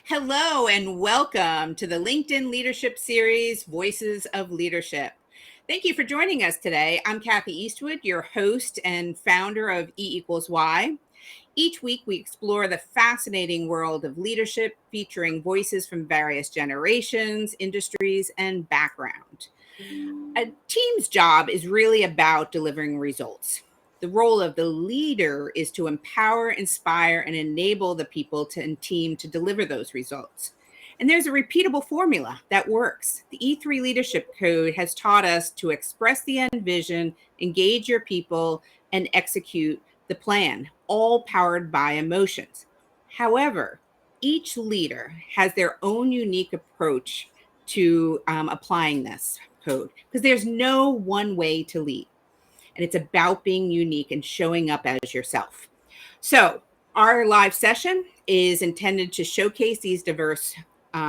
Hello and welcome to the LinkedIn Leadership Series, Voices of Leadership. Thank you for joining us today. I'm Kathy Eastwood, your host and founder of E=Y. Each week, we explore the fascinating world of leadership, featuring voices from various generations, industries, and background. A team's job is really about delivering results. The role of the leader is to empower, inspire, and enable the people and team to deliver those results. And there's a repeatable formula that works. The E3 Leadership Code has taught us to express the end vision, engage your people, and execute the plan, all powered by emotions. However, each leader has their own unique approach to applying this code because there's no one way to lead. And it's about being unique and showing up as yourself. So, our live session is intended to showcase these diverse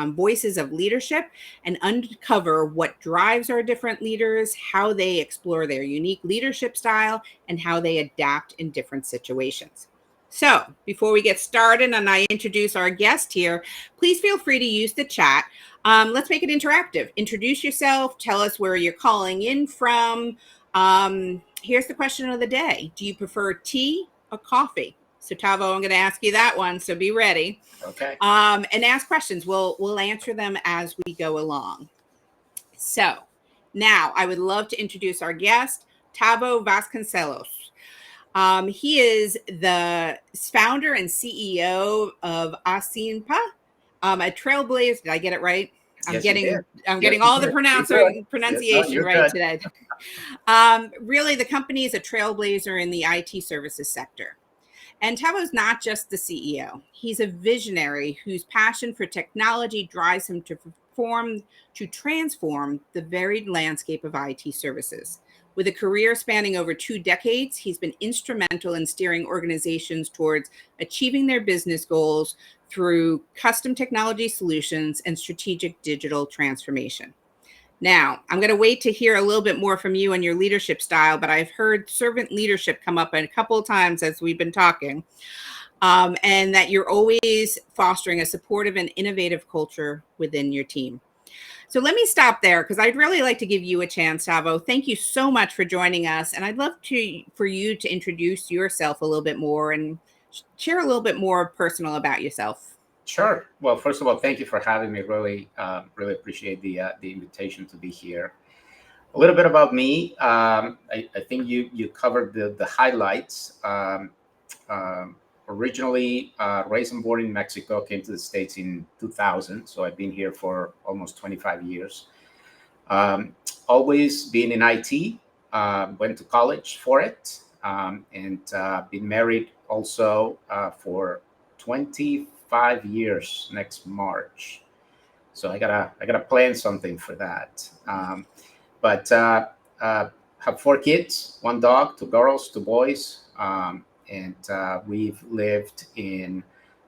voices of leadership and uncover what drives our different leaders, how they explore their unique leadership style, and how they adapt in different situations. So, before we get started and I introduce our guest here, please feel free to use the chat. Let's make it interactive. Introduce yourself, tell us where you're calling in from. Here's the question of the day. Do you prefer tea or coffee? So Tavo, I'm going to ask you that one, so be ready. Okay. And ask questions. We'll answer them as we go along. So now I would love to introduce our guest, Tavo Vasconcelos. He is the founder and CEO of Asinpa, a trailblazer. Did I get it right? Yes, you did. I'm Yes, getting you all the did. pronunciation You're right good. today. Really, the company is a trailblazer in the IT services sector. And Tavo's not just the CEO. He's a visionary whose passion for technology drives him to transform the varied landscape of IT services. With a career spanning over 2 decades, he's been instrumental in steering organizations towards achieving their business goals through custom technology solutions and strategic digital transformation. Now, I'm going to wait to hear a little bit more from you and your leadership style, but I've heard servant leadership come up a couple of times as we've been talking, and that you're always fostering a supportive and innovative culture within your team. So let me stop there because I'd really like to give you a chance, Tavo. Thank you so much for joining us, and I'd love for you to introduce yourself a little bit more and share a little bit more personal about yourself. Sure. Well, first of all, thank you for having me. Really appreciate the invitation to be here. A little bit about me. I think you covered the highlights. Originally raised and born in Mexico, came to the States in 2000. So I've been here for almost 25 years. Always been in IT. Went to college for it, and been married also for 25 years next March. So I gotta plan something for that. But have 4 kids, 1 dog, 2 girls, 2 boys, and we've lived in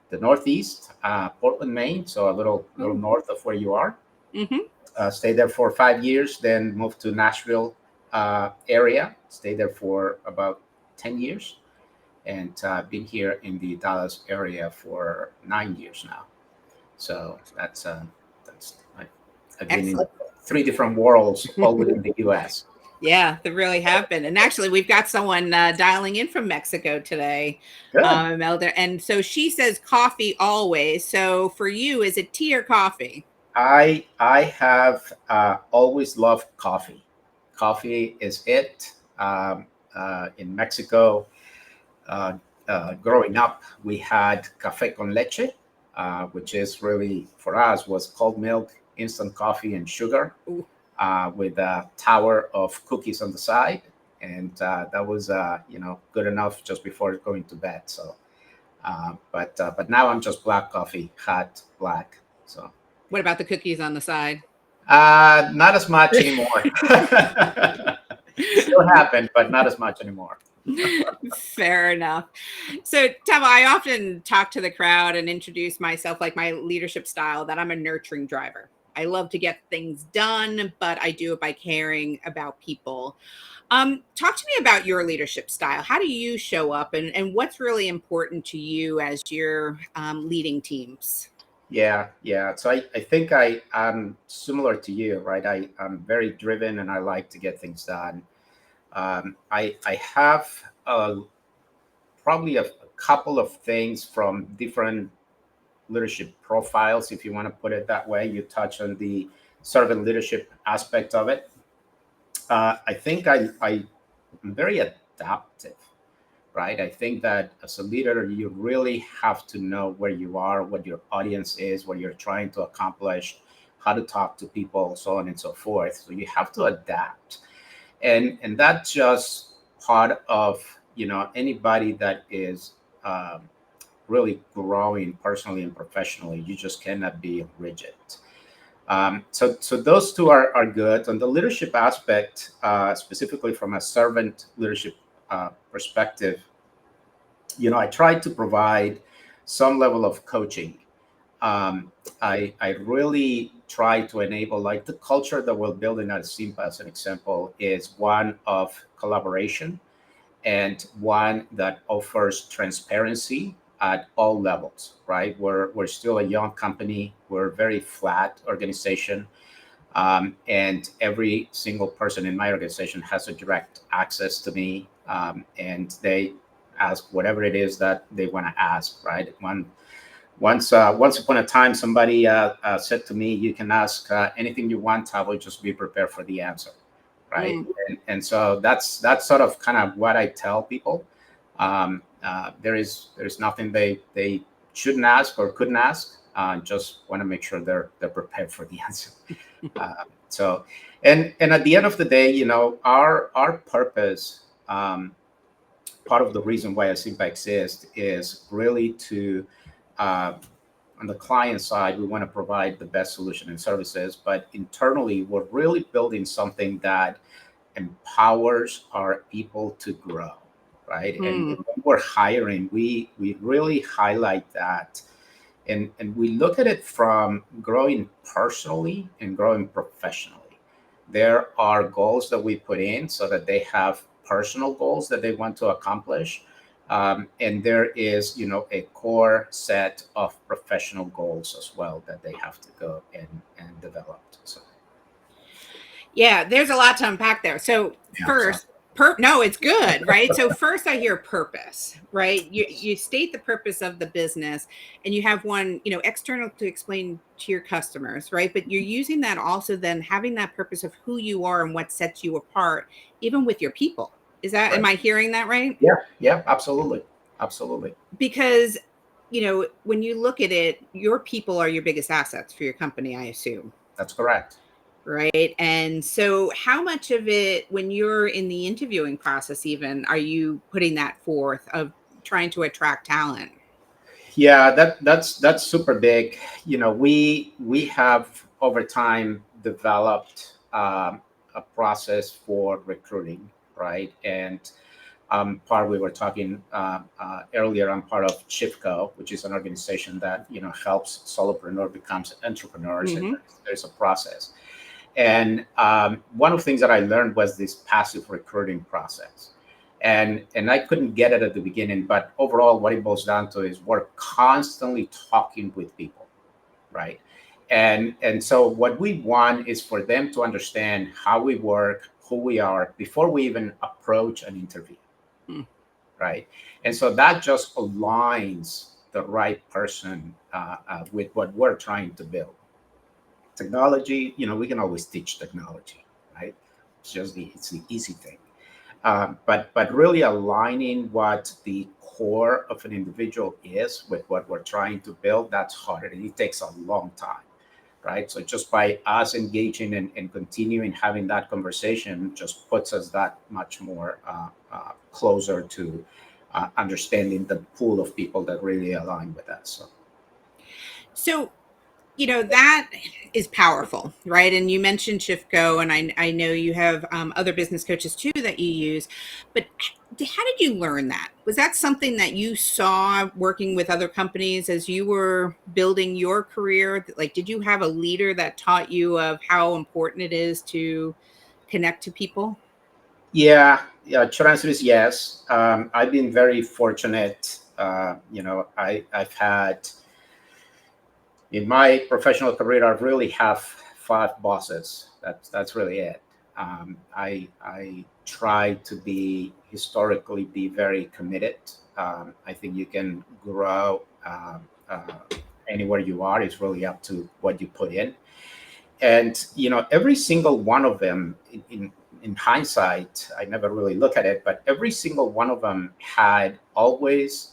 the Northeast, Portland, Maine, so a little north of where you are. Mm-hmm. Stayed there for 5 years, then moved to Nashville area. Stayed there for about 10 years, and been here in the Dallas area for 9 years now. So I've been in Excellent. 3 different worlds, all within the U.S. Yeah, they really have been. And actually, we've got someone dialing in from Mexico today, Good. Elder. And so she says coffee always. So for you, is it tea or coffee? I have always loved coffee. Coffee is it. In Mexico, growing up, we had café con leche, which is really for us was cold milk, instant coffee, and sugar, Ooh. with a tower of cookies on the side, and that was good enough just before going to bed. So, but now I'm just black coffee, hot black. So. What about the cookies on the side? Not as much anymore. Still happen, but not as much anymore. Fair enough. So, Tava, I often talk to the crowd and introduce myself, like my leadership style, that I'm a nurturing driver. I love to get things done, but I do it by caring about people. Talk to me about your leadership style. How do you show up, and what's really important to you as you're leading teams? Yeah. So I think I'm similar to you, right? I'm very driven and I like to get things done. I have probably a couple of things from different leadership profiles, if you want to put it that way. You touch on the servant leadership aspect of it. I think I'm very adaptive, right? I think that as a leader, you really have to know where you are, what your audience is, what you're trying to accomplish, how to talk to people, so on and so forth. So you have to adapt, and that's just part of anybody that is really growing personally and professionally. You just cannot be rigid. So those two are good. On the leadership aspect, specifically from a servant leadership perspective, I try to provide some level of coaching. I really try to enable, like, the culture that we're building at Simpa, as an example, is one of collaboration and one that offers transparency at all levels, right? We're still a young company. We're a very flat organization. And every single person in my organization has a direct access to me, and they ask whatever it is that they want to ask, right? Once upon a time, somebody said to me, "You can ask anything you want. I will just be prepared for the answer." Right? Mm. And so that's sort of kind of what I tell people. There's nothing they shouldn't ask or couldn't ask. Just want to make sure they're prepared for the answer. So, and at the end of the day, our purpose, part of the reason why Asimpa exists, is really to, uh, on the client side, we want to provide the best solution and services, but internally, we're really building something that empowers our people to grow, right? And Mm. when we're hiring, we really highlight that, and we look at it from growing personally and growing professionally. There are goals that we put in so that they have personal goals that they want to accomplish. And there is, a core set of professional goals as well that they have to go and develop. So, Yeah, there's a lot to unpack there. So yeah. So, first, no, it's good, right? So first, I hear purpose, right? You state the purpose of the business, and you have one, external to explain to your customers, right? But you're using that also, then having that purpose of who you are and what sets you apart, even with your people. Am right. I hearing that right? Yeah, absolutely. Absolutely. Because when you look at it, your people are your biggest assets for your company, I assume. That's correct. Right. And so, how much of it, when you're in the interviewing process, even, are you putting that forth of trying to attract talent? Yeah, that's super big. We have over time developed a process for recruiting, right? And part we were talking earlier. I'm part of Chifco, which is an organization that helps solopreneur becomes entrepreneurs, and Hmm. there's a process. And one of the things that I learned was this passive recruiting process. And I couldn't get it at the beginning, but overall, what it boils down to is we're constantly talking with people, right? And so what we want is for them to understand how we work, who we are, before we even approach an interview, Mm. right? And so that just aligns the right person with what we're trying to build. Technology, we can always teach technology, right? It's the easy thing. But really aligning what the core of an individual is with what we're trying to build, that's hard, and it takes a long time, right? So just by us engaging and continuing having that conversation just puts us that much more closer to understanding the pool of people that really align with us. So, So, that is powerful, right? And you mentioned Shiftco, and I know you have other business coaches too that you use. But how did you learn that? Was that something that you saw working with other companies as you were building your career? Like, did you have a leader that taught you of how important it is to connect to people? yeah, short answer is yes. I've been very fortunate. I've had in my professional career, I really have five bosses. That's really it. I try to be very committed. I think you can grow anywhere you are. It's really up to what you put in. And every single one of them, in hindsight, I never really look at it, but every single one of them had always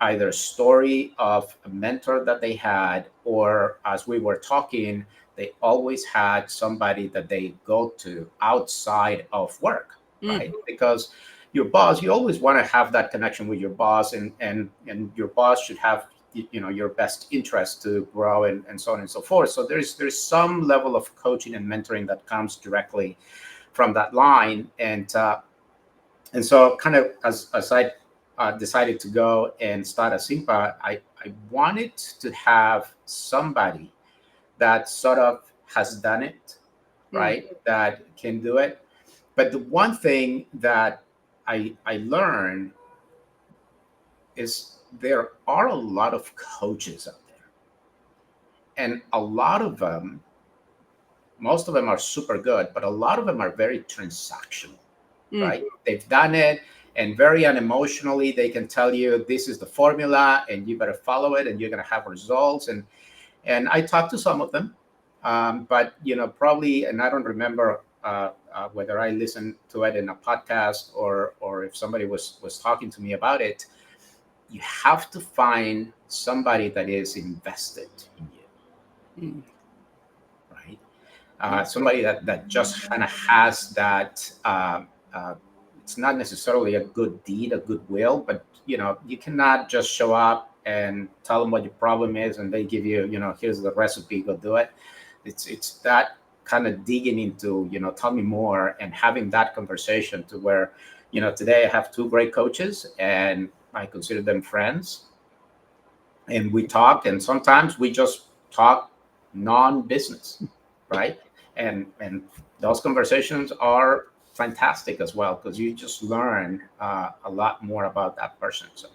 either a story of a mentor that they had, or as we were talking, they always had somebody that they go to outside of work, right? Because your boss, you always want to have that connection with your boss, and your boss should have your best interest to grow, and so on and so forth. So there's some level of coaching and mentoring that comes directly from that line, and so kind of as I decided to go and start a Simpa, I wanted to have somebody that sort of has done it, right? That can do it. But the one thing that I learned is there are a lot of coaches out there, and a lot of them, most of them are super good, but a lot of them are very transactional, right? They've done it, and very unemotionally, they can tell you this is the formula, and you better follow it, and you're going to have results. And I talked to some of them, but probably, and I don't remember whether I listened to it in a podcast or if somebody was talking to me about it. You have to find somebody that is invested in you, right? Somebody that just kind of has that. It's not necessarily a good deed, a goodwill, but you cannot just show up and tell them what your problem is, and they give you, here's the recipe, go do it. It's that kind of digging into, tell me more, and having that conversation to where, today I have two great coaches, and I consider them friends, and we talk, and sometimes we just talk non-business, right? And those conversations are fantastic as well, because you just learn a lot more about that person. So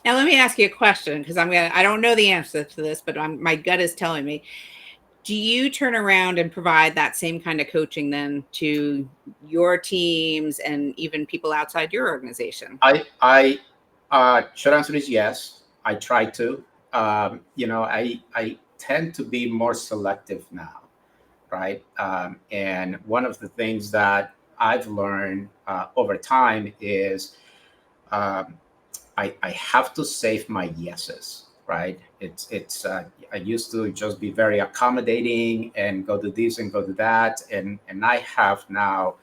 now let me ask you a question, because I don't know the answer to this, but my gut is telling me. Do you turn around and provide that same kind of coaching then to your teams and even people outside your organization? I short answer is yes. I try to. I tend to be more selective now, right? And one of the things that I've learned over time is um, I have to save my yeses, right? It's I used to just be very accommodating and go to this and go to that, and I have now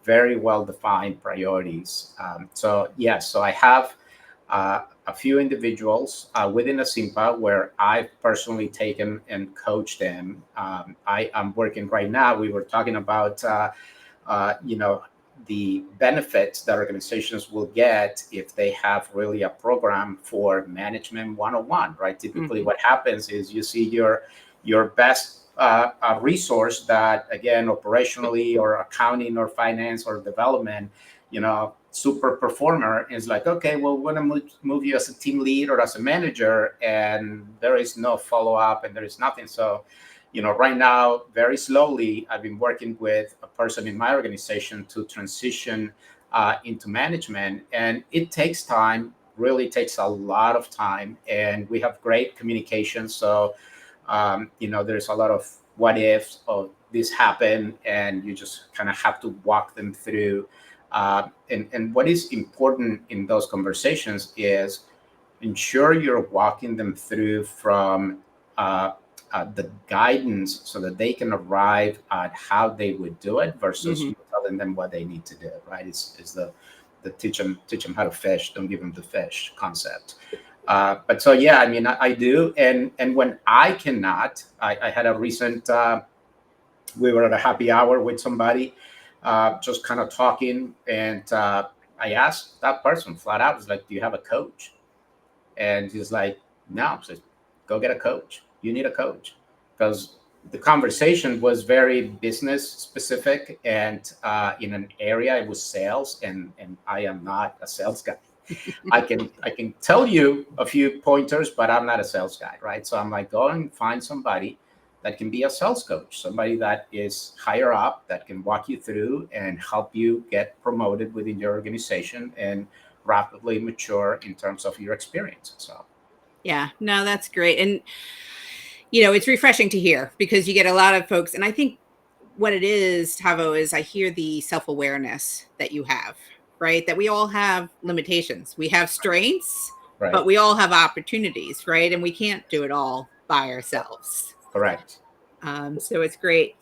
very well defined priorities. So yes, so I have a few individuals within a Simpa where I've personally taken and coached them. I am working right now. We were talking about the benefits that organizations will get if they have really a program for management 101, right? Typically what happens is you see your best resource that, again, operationally or accounting or finance or development, super performer is like, okay, well, we're going to move you as a team lead or as a manager, and there is no follow-up and there is nothing. So right now, very slowly, I've been working with a person in my organization to transition into management. And it takes time, really takes a lot of time. And we have great communication. So, there's a lot of what ifs of this happen, and you just kind of have to walk them through. And what is important in those conversations is ensure you're walking them through from the guidance so that they can arrive at how they would do it versus you telling them what they need to do, right? Is the teach them how to fish, don't give them the fish concept. But so yeah, I mean, I do, and when I cannot, I had a recent. We were at a happy hour with somebody, just kind of talking, and I asked that person flat out, "Was like, do you have a coach?" And he's like, "No." I said, "Go get a coach. You need a coach," because the conversation was very business specific, and in an area it was sales, and I am not a sales guy, I can tell you a few pointers, but I'm not a sales guy, right? So I'm like, go and find somebody that can be a sales coach, somebody that is higher up that can walk you through and help you get promoted within your organization and rapidly mature in terms of your experience. So Yeah, no, that's great. And, it's refreshing to hear because you get a lot of folks. And I think what it is, Tavo, is I hear the self awareness that you have, right? That we all have limitations. We have strengths, right, but we all have opportunities, right? And we can't do it all by ourselves. correct. So it's great.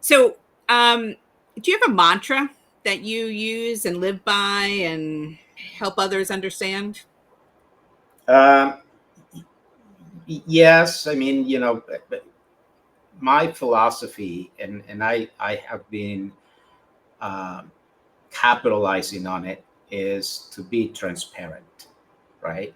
So, do you have a mantra that you use and live by and help others understand? Um, yes, I mean, my philosophy, and I have been um, capitalizing on it, is to be transparent, right?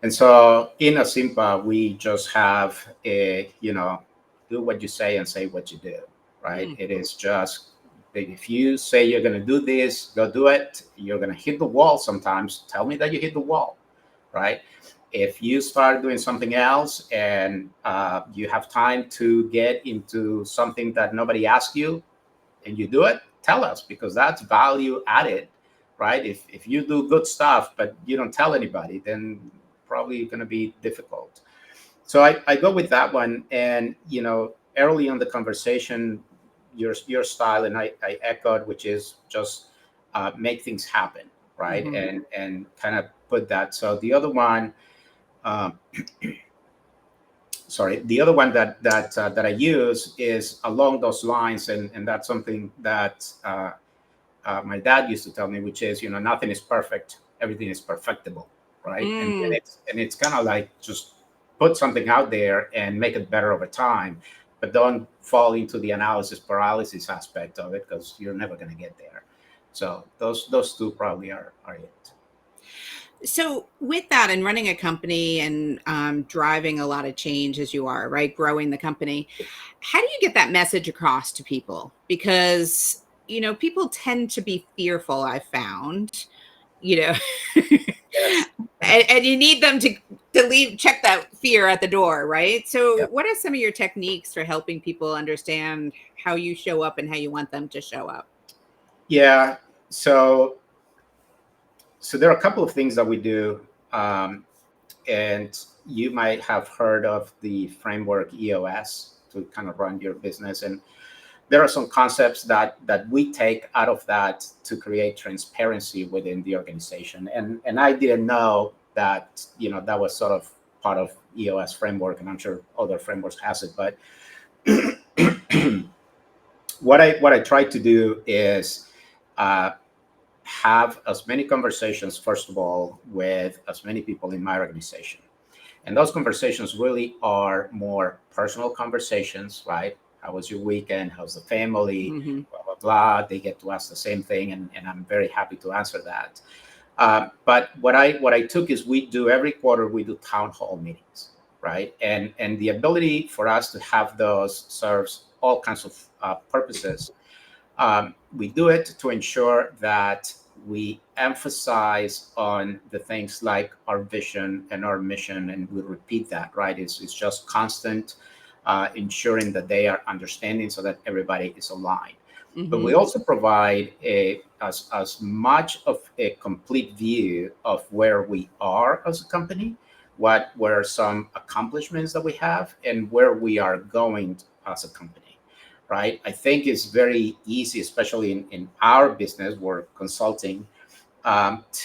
And so in Asimpa, we just have do what you say and say what you do, right? Mm, It is just, if you say you're going to do this, go do it. You're going to hit the wall sometimes. Tell me that you hit the wall, right? If you start doing something else and you have time to get into something that nobody asked you and you do it, tell us, because that's value added, right? If you do good stuff but you don't tell anybody, then probably going to be difficult. So I go with that one. And early on the conversation, your style, and I echoed, which is just make things happen, right? mhm. And kind of put that. So the other one, um, the other one that I use is along those lines, and that's something that my dad used to tell me, which is, nothing is perfect, everything is perfectible, right? And Mm. it's kind of like, just put something out there and make it better over time, but don't fall into the analysis paralysis aspect of it, because you're never going to get there. So those two probably are it. So, with that and running a company and driving a lot of change as you are, right, growing the company, how do you get that message across to people? Because, people tend to be fearful, I found, you know, Yes. and you need them to leave, check that fear at the door, right? So, Yeah. what are some of your techniques for helping people understand how you show up and how you want them to show up? Yeah. So there are a couple of things that we do. And you might have heard of the framework EOS to kind of run your business. And there are some concepts that we take out of that to create transparency within the organization. And I didn't know that, that was sort of part of EOS framework, and I'm sure other frameworks has it. But what I try to do is uh, have as many conversations, first of all, with as many people in my organization. And those conversations really are more personal conversations, right? How was your weekend? How's the family? Hmm. Blah, blah, blah. They get to ask the same thing, and I'm very happy to answer that. But what I took is, we do every quarter, we do town hall meetings, right? And the ability for us to have those serves all kinds of purposes. We do it to ensure that we emphasize on the things like our vision and our mission, and we repeat that, right? It's just constant, ensuring that they are understanding, so that everybody is aligned. But we Hmm. also provide as much of a complete view of where we are as a company, what were some accomplishments that we have, and where we are going as a company, right? I think it's very easy, especially in our business, we're consulting,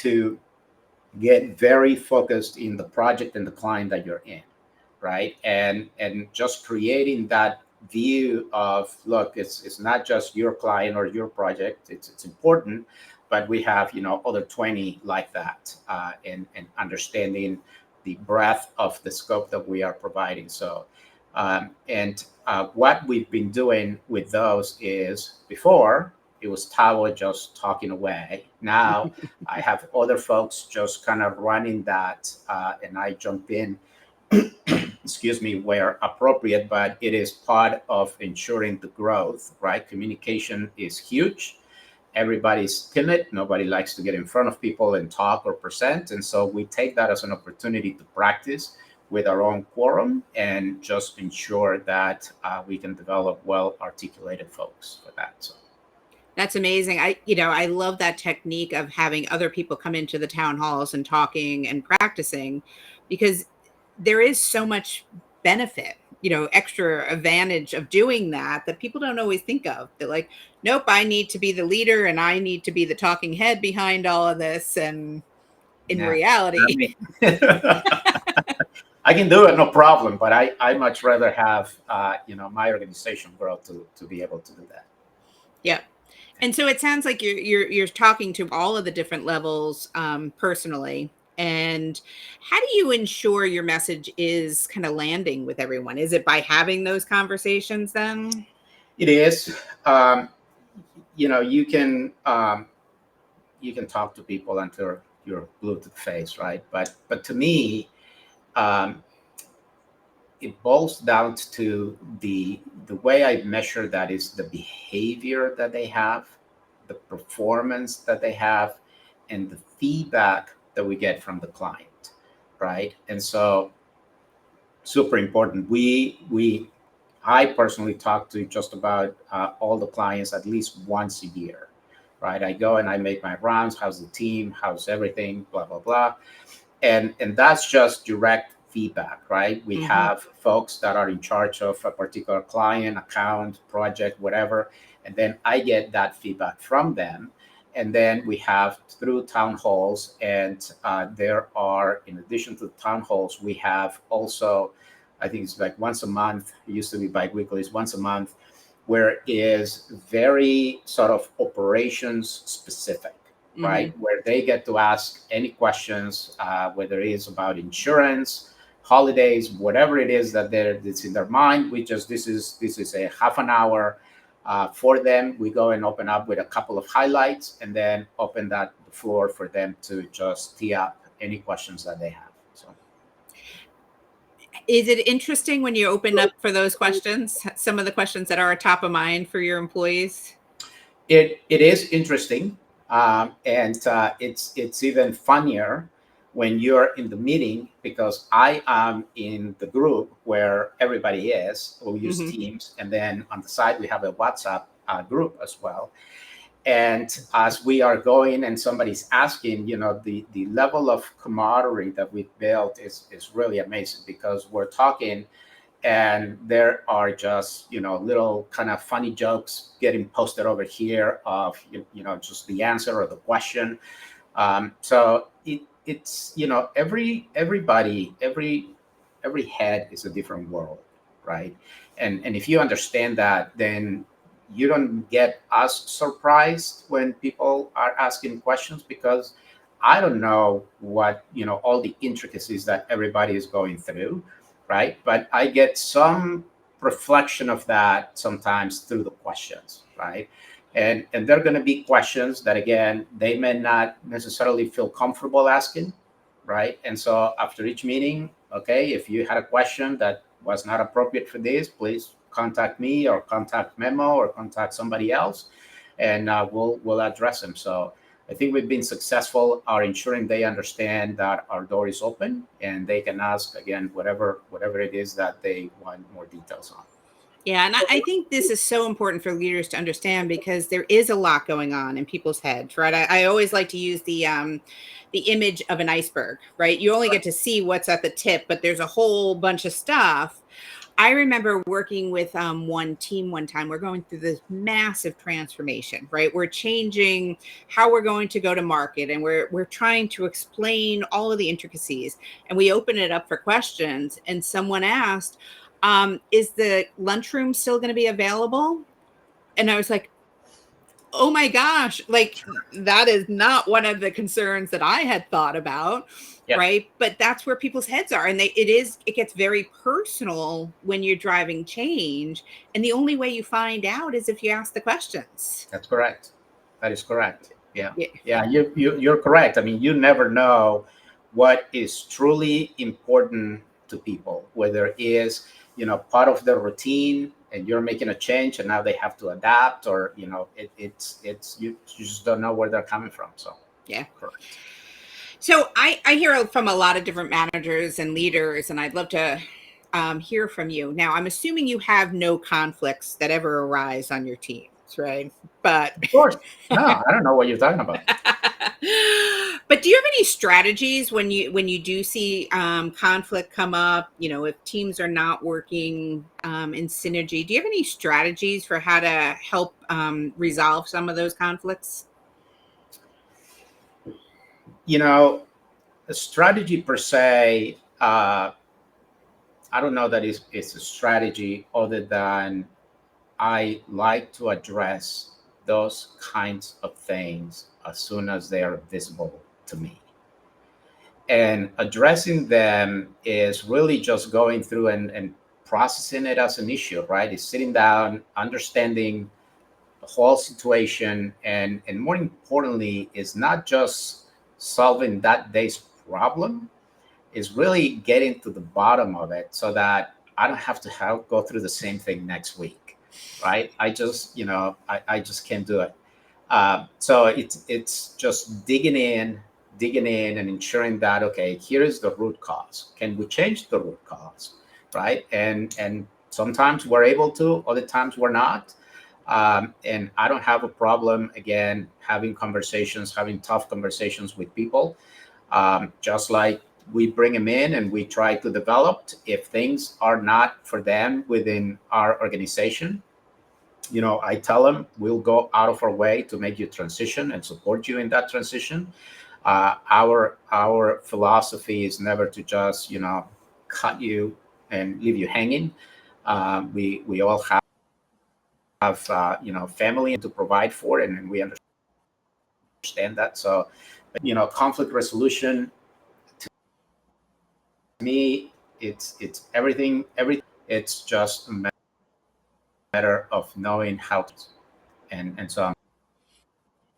to get very focused in the project and the client that you're in, right? And just creating that view of, look, it's not just your client or your project. It's important, but we have, other 20 like that, and understanding the breadth of the scope that we are providing. So and what we've been doing with those is, before it was Tao just talking away. Now I have other folks just kind of running that, and I jump in, excuse me, where appropriate, but it is part of ensuring the growth, right? Communication is huge. everybody's timid. Nobody likes to get in front of people and talk or present. And so we take that as an opportunity to practice with our own quorum and just ensure that we can develop well articulated folks for that. So. That's amazing. I love that technique of having other people come into the town halls and talking and practicing, because there is so much benefit, extra advantage of doing that people don't always think of. They're like, nope, I need to be the leader and I need to be the talking head behind all of this. And in Yeah, reality, I can do it, no problem. But I much rather have my organization grow to be able to do that. yeah. And so it sounds like you're talking to all of the different levels personally. And how do you ensure your message is kind of landing with everyone? Is it by having those conversations then? It is. You can talk to people until you're blue to the face, right? But to me, um, it boils down to the way I measure that is the behavior that they have, the performance that they have, and the feedback that we get from the client, right? And so, super important. I personally talk to just about all the clients at least once a year, right? I go and I make my rounds. How's the team? How's everything? Blah blah blah. And that's just direct feedback, right? We Hmm. have folks that are in charge of a particular client, account, project, whatever, and then I get that feedback from them. And then we have through town halls, and there are, in addition to the town halls, we have also, I think it's like once a month. It used to be bi-weekly. It's once a month, where it is very sort of operations specific, Hmm. right? Where they get to ask any questions, whether it is about insurance, holidays, whatever it is that's in their mind. This is a half an hour for them. We go and open up with a couple of highlights, and then open that floor for them to just tee up any questions that they have. So. Is it interesting when you open up for those questions, some of the questions that are top of mind for your employees? It is interesting, and it's even funnier when you're in the meeting, because I am in the group where everybody is. We use Hmm. Teams, and then on the side we have a WhatsApp group as well. And as we are going and somebody's asking, the level of camaraderie that we've built is really amazing, because we're talking and there are just little kind of funny jokes getting posted over here of just the answer or the question. So it's every head is a different world, right? And if you understand that, then you don't get as surprised when people are asking questions, because I don't know what all the intricacies that everybody is going through, right? But I get some reflection of that sometimes through the questions, right? And there are going to be questions that, again, they may not necessarily feel comfortable asking, right? And so after each meeting, okay, if you had a question that was not appropriate for this, please contact me or contact Memo or contact somebody else, and we'll address them. So I think we've been successful are ensuring they understand that our door is open and they can ask, again, whatever it is that they want more details on. Yeah, and I think this is so important for leaders to understand, because there is a lot going on in people's heads, right? I always like to use the image of an iceberg, right? You only get to see what's at the tip, but there's a whole bunch of stuff. I remember working with one team one time. We're going through this massive transformation, right? We're changing how we're going to go to market, and we're trying to explain all of the intricacies. And we open it up for questions, and someone asked, is the lunchroom still going to be available? And I was like, oh my gosh, like that is not one of the concerns that I had thought about. Yeah, Right. But that's where people's heads are. And it gets very personal when you're driving change. And the only way you find out is if you ask the questions. that's correct. That is correct. Yeah, Yeah. yeah, you're correct. I mean, you never know what is truly important to people, whether it is part of their routine, and you're making a change, and now they have to adapt, or it's you just don't know where they're coming from. So Yeah. correct. So I hear from a lot of different managers and leaders, and I'd love to hear from you. Now, I'm assuming you have no conflicts that ever arise on your teams, right? But Of course. No, I don't know what you're talking about. but do you have any strategies when you do see conflict come up? If teams are not working in synergy, do you have any strategies for how to help resolve some of those conflicts? A strategy per se, I don't know that it's a strategy, other than I like to address those kinds of things as soon as they are visible to me. And addressing them is really just going through and processing it as an issue, right? It's sitting down, understanding the whole situation, and more importantly, is not just solving that day's problem, is really getting to the bottom of it, so that I don't have to go through the same thing next week, right? I just can't do it. So it's just digging in, and ensuring that, okay, here is the root cause. Can we change the root cause, right? And sometimes we're able to, other times we're not. And I don't have a problem, again, having tough conversations with people. Just like we bring them in and we try to develop. If things are not for them within our organization, I tell them, we'll go out of our way to make you transition and support you in that transition. Our philosophy is never to just cut you and leave you hanging. We all have family to provide for, and we understand that. So, conflict resolution, to me, it's everything. It's just a matter of knowing how to. And so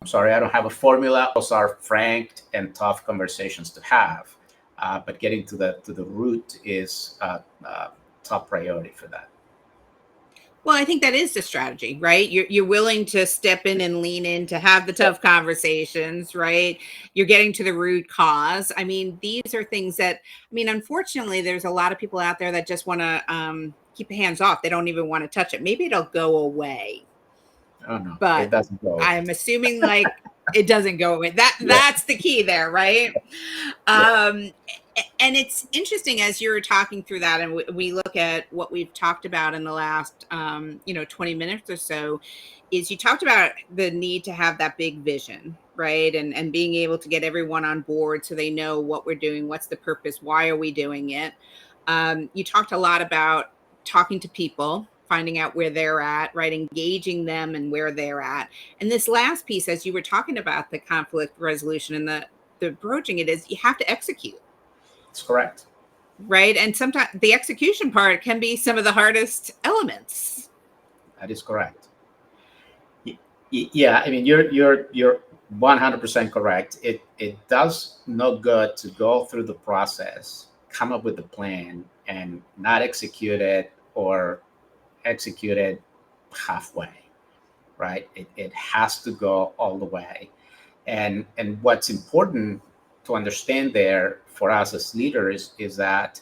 I'm sorry, I don't have a formula. Those are frank and tough conversations to have, but getting to the root is top priority for that. Well, I think that is the strategy, right? You're willing to step in and lean in to have the tough conversations, right? You're getting to the root cause. I mean, these are things that, unfortunately, there's a lot of people out there that just want to keep the hands off. They don't even want to touch it. Maybe it'll go away. Oh no, But it doesn't go away. I'm assuming like it doesn't go away. That's the key there, right? Yeah. And it's interesting as you're talking through that, and we look at what we've talked about in the last 20 minutes or so, is you talked about the need to have that big vision, right? And being able to get everyone on board so they know what we're doing, what's the purpose, why are we doing it. You talked a lot about talking to people, finding out where they're at, right? Engaging them and where they're at. And this last piece, as you were talking about the conflict resolution and the broaching it, is you have to execute. That's correct. Right. And sometimes the execution part can be some of the hardest elements. That is correct. Yeah, I mean, you're 100% correct. It does no good to go through the process, come up with a plan, and not execute it, or execute it halfway, right? It has to go all the way. And what's important to understand there for us as leaders is that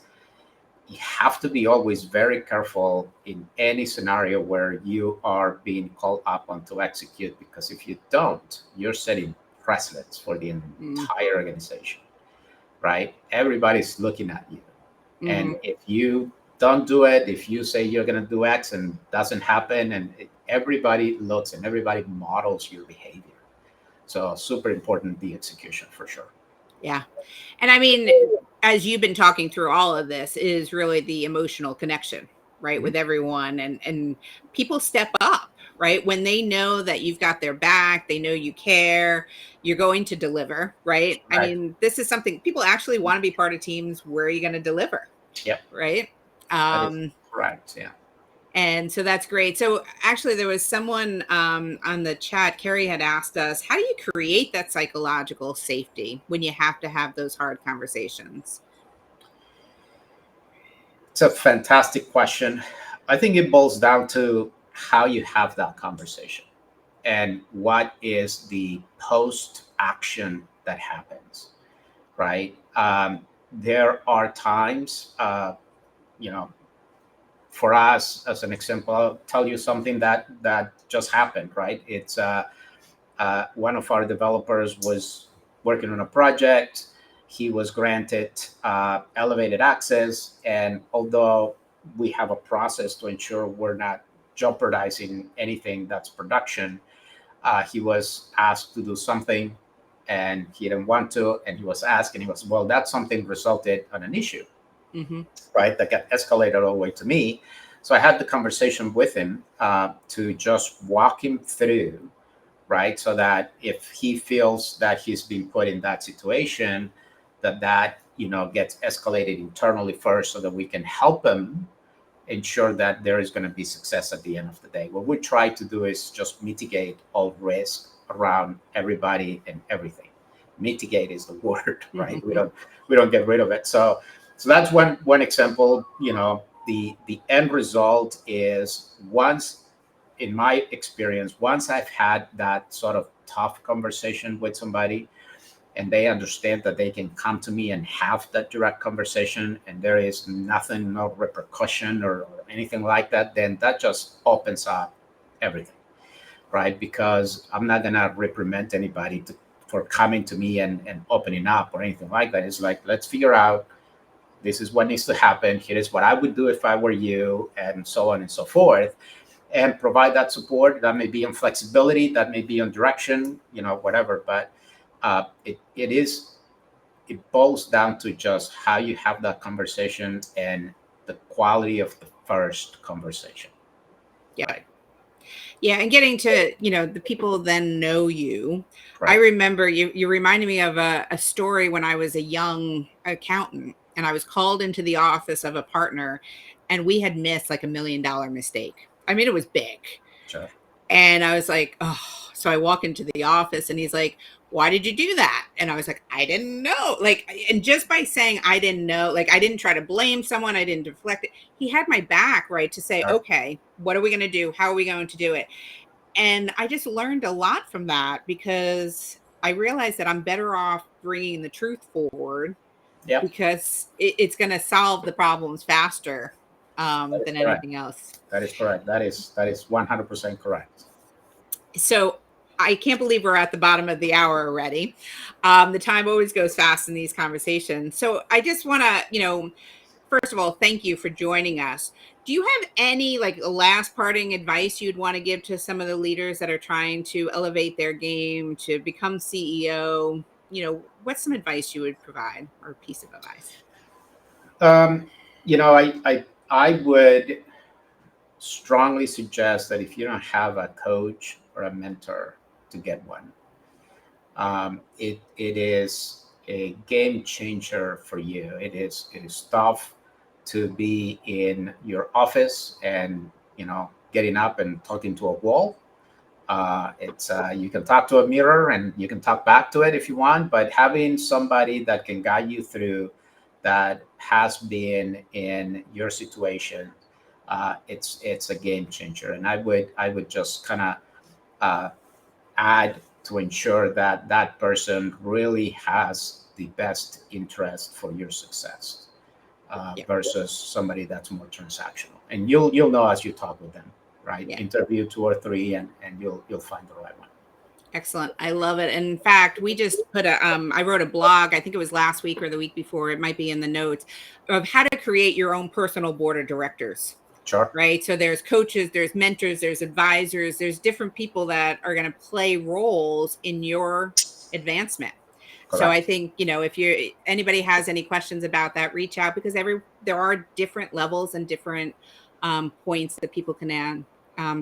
you have to be always very careful in any scenario where you are being called upon to execute, because if you don't, you're setting precedents for the entire organization, right? Everybody's looking at you. And if you don't do it, if you say you're going to do X and doesn't happen, and everybody looks and everybody models your behavior. So super important, the execution, for sure. Yeah. And I mean, as you've been talking through all of this, is really the emotional connection, right, with everyone, and people step up, right, when they know that you've got their back, they know you care, you're going to deliver, right? I Right. mean, this is something people actually want to be part of teams where you're going to deliver. Yep. Right. That is correct. Yeah. And so that's great. So actually, there was someone on the chat, Carrie had asked us, how do you create that psychological safety when you have to have those hard conversations? It's a fantastic question. I think it boils down to how you have that conversation and what is the post action that happens, right? There are times, you know, for us, as an example, I'll tell you something that just happened, right? It's one of our developers was working on a project. He was granted elevated access, and although we have a process to ensure we're not jeopardizing anything that's production, he was asked to do something, and he didn't want to, and he was asked, and he was, well, that something resulted in an issue, Mm-hmm. right? That got escalated all the way to me. So I had the conversation with him to just walk him through, right? So that if he feels that he's been put in that situation, that gets escalated internally first, so that we can help him ensure that there is going to be success at the end of the day. What we try to do is just mitigate all risk around everybody and everything. Mitigate is the word, right? Mm-hmm. We don't get rid of it. So that's one example. The end result is, once, in my experience, once I've had that sort of tough conversation with somebody, and they understand that they can come to me and have that direct conversation, and there is nothing, no repercussion or anything like that, then that just opens up everything, right? Because I'm not gonna reprimand anybody for coming to me and opening up or anything like that. It's like, let's figure out, this is what needs to happen, here is what I would do if I were you, and so on and so forth, and provide that support. That may be on flexibility, that may be on direction, whatever. But it boils down to just how you have that conversation and the quality of the first conversation. Yeah. Right. Yeah, and getting to, the people then know you. I Right. remember you reminded me of a story when I was a young accountant, and I was called into the office of a partner, and we had missed like $1 million mistake. I mean, it was big. Sure. And I was like, oh, so I walk into the office and he's like, why did you do that? And I was like, I didn't know. Like, and just by saying I didn't know, like, I didn't try to blame someone, I didn't deflect it. He had my back, right, to say, Sure. okay, what are we going to do? How are we going to do it? And I just learned a lot from that, because I realized that I'm better off bringing the truth forward, Yep. because it's going to solve the problems faster That is than correct. anything else. That is correct. That is 100% correct. So I can't believe we're at the bottom of the hour already. The time always goes fast in these conversations. So I just want to, first of all, thank you for joining us. Do you have any like last parting advice you'd want to give to some of the leaders that are trying to elevate their game to become CEO? What's some advice you would provide, or a piece of advice? Um, I would strongly suggest that if you don't have a coach or a mentor, to get one. It is a game changer for you. It is tough to be in your office and getting up and talking to a wall. It's You can talk to a mirror and you can talk back to it if you want, but having somebody that can guide you through, that has been in your situation, it's a game changer. And I would just kind of uh, add to ensure that that person really has the best interest for your success, Yeah. versus somebody that's more transactional. And you'll know as you talk with them, right? Yeah. Interview two or three, and you'll find the right one. Excellent. I love it. In fact, we just put I wrote a blog, I think it was last week or the week before, it might be in the notes, of how to create your own personal board of directors, Sure. right? So there's coaches, there's mentors, there's advisors, there's different people that are going to play roles in your advancement. So I Correct. think, if anybody has any questions about that, reach out, because there are different levels and different points that people can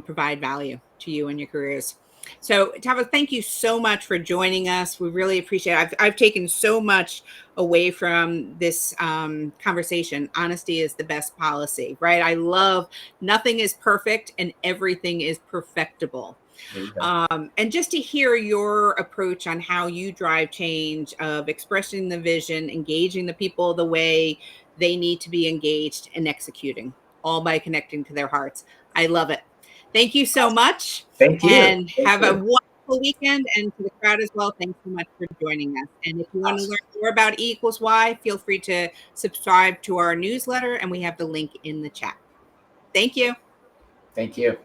provide value to you in your careers. So, Tava, thank you so much for joining us. We really appreciate it. I've taken so much away from this conversation. Honesty is the best policy, right? I love nothing is perfect and everything is perfectible. There you go. And just to hear your approach on how you drive change, of expressing the vision, engaging the people the way they need to be engaged, and executing. all by connecting to their hearts. I love it. Thank you so much. Thank you. And Thank have a you. wonderful weekend. And to the crowd as well, thanks so much for joining us. And if you want to learn more about E equals Y, feel free to subscribe to our newsletter, and we have the link in the chat. Thank you. Thank you.